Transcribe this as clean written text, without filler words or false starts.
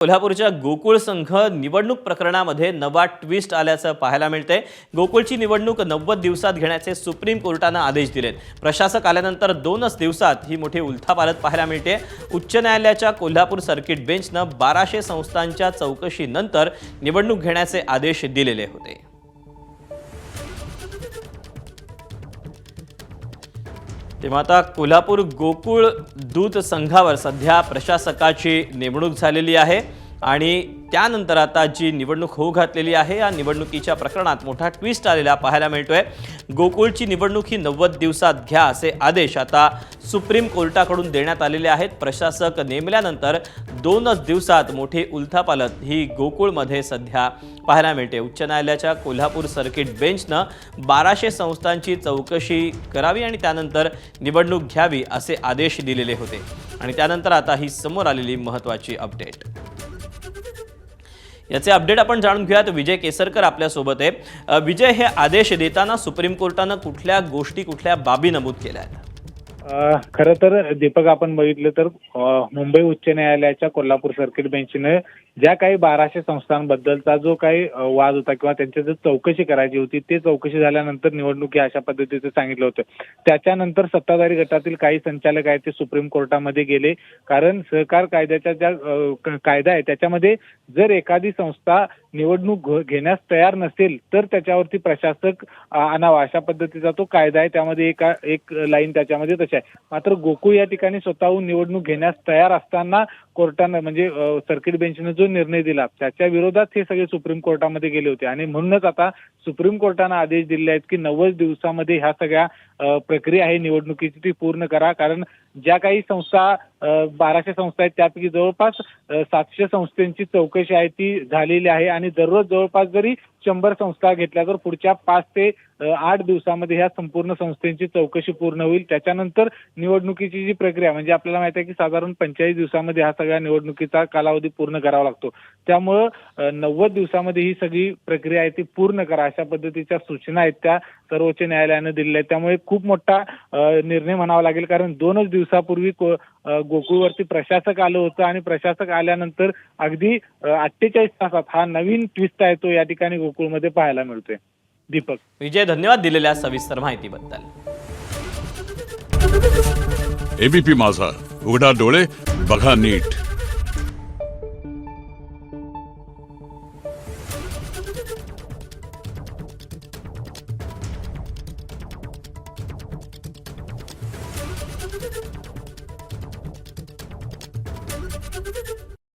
कोल्हापूरच्या गोकुळ संघ निवडणूक प्रकरणामध्ये नवा ट्विस्ट आल्याचं पाहायला मिळतंय। गोकुळची निवडणूक 90 दिवसात घेण्याचे सुप्रीम कोर्टाने आदेश दिलेत। प्रशासक आल्यानंतर 2च दिवसात ही मोठी उलथापालथ पाहायला मिळते। उच्च न्यायालयाच्या कोल्हापूर सर्किट बेंचने 1200 संस्थांच्या चौकशीनंतर निवडणूक घेण्याचे आदेश दिलेले होते। तेव्हा आता कोल्हापूर गोकुळ दूध संघावर सध्या प्रशासकाची नेमणूक झालेली आहे आणि त्यानंतर आता जी निवडणूक होऊ घातलेली आहे या निवडणुकीच्या प्रकरणात मोठा ट्विस्ट आलेला पाहायला मिळतोय। गोकुळची निवडणूक ही 90 दिवसात घ्या असे आदेश आता सुप्रीम कोर्टाकडून देण्यात आलेले आहेत। प्रशासक नेमल्यानंतर 2च दिवसात मोठी उलथापालथ ही गोकुळमध्ये सध्या पाहायला मिळते। उच्च न्यायालयाच्या कोल्हापूर सर्किट बेंचने 1200 संस्थांची चौकशी करावी आणि त्यानंतर निवडणूक घ्यावी असे आदेश दिलेले होते आणि त्यानंतर आता ही समोर आलेली महत्त्वाची अपडेट। याचे अपडेट आपण जाणून घेऊयात। विजय केसरकर आपल्या सोबत आहे। विजय, हे आदेश देताना सुप्रीम कोर्टाने कुठल्या गोष्टी कुठल्या बाबी नमूद केल्या आहेत? खरं तर दीपक, आपण बघितलं तर मुंबई उच्च न्यायालयाच्या कोल्हापूर सर्किट बेंचने ज्या काही 1200 संस्थांबद्दलचा जो काही वाद होता किंवा त्यांची जो चौकशी करायची होती ते चौकशी झाल्यानंतर निवडणुकी अशा पद्धतीचं सांगितलं होतं। त्याच्यानंतर सत्ताधारी गटातील काही संचालक आहेत ते सुप्रीम कोर्टामध्ये गेले, कारण सहकार कायद्याच्या ज्या कायदा आहे त्याच्यामध्ये जर एखादी संस्था निवडणूक घेण्यास तयार नसेल तर त्याच्यावरती प्रशासक आणावा अशा पद्धतीचा तो कायदा आहे। त्यामध्ये एक लाईन त्याच्यामध्ये तशी आहे। मात्र गोकुळ या ठिकाणी स्वतःहून निवडणूक घेण्यास तयार असताना कोर्टाने म्हणजे सर्किट बेंचने जो निर्णय दिला त्याच्या विरोधात हे सगळे सुप्रीम कोर्टामध्ये गेले होते आणि म्हणूनच आता सुप्रीम कोर्टाने आदेश दिले आहेत की 90 दिवसामध्ये ह्या सगळ्या प्रक्रिया आहे निवडणुकीची ती पूर्ण करा। कारण ज्या काही संस्था 1200 संस्था आहेत त्यापैकी जवळपास 700 संस्थांची चौकशी आहे ती झालेली आहे आणि दररोज जवळपास जरी 100 संस्था घेतल्या तर पुढच्या 5 ते 8 दिवसामध्ये ह्या संपूर्ण संस्थांची चौकशी पूर्ण होईल। त्याच्यानंतर निवडणुकीची जी प्रक्रिया म्हणजे आपल्याला माहिती आहे की साधारण 45 दिवसामध्ये हा सगळ्या निवडणुकीचा कालावधी पूर्ण करावा लागतो। त्यामुळे 90 दिवसामध्ये ही सगळी प्रक्रिया आहे ती पूर्ण करा अशा पद्धतीच्या सूचना आहेत त्या सर्वोच्च न्यायालयाने दिलेल्या आहेत। त्यामुळे खूप मोठा निर्णय म्हणावा लागेल, कारण 2च दिवसापूर्वी गोकुळवरती प्रशासक आलं होतं आणि प्रशासक आल्यानंतर अगदी 48 तासात हा नवीन ट्विस्ट आहे तो या ठिकाणी गोकुळमध्ये पाहायला मिळतोय। दीपक, विजय, धन्यवाद दिलेल्या सविस्तर माहितीबद्दल। एबीपी माझा, उघडा डोळे बघा नीट।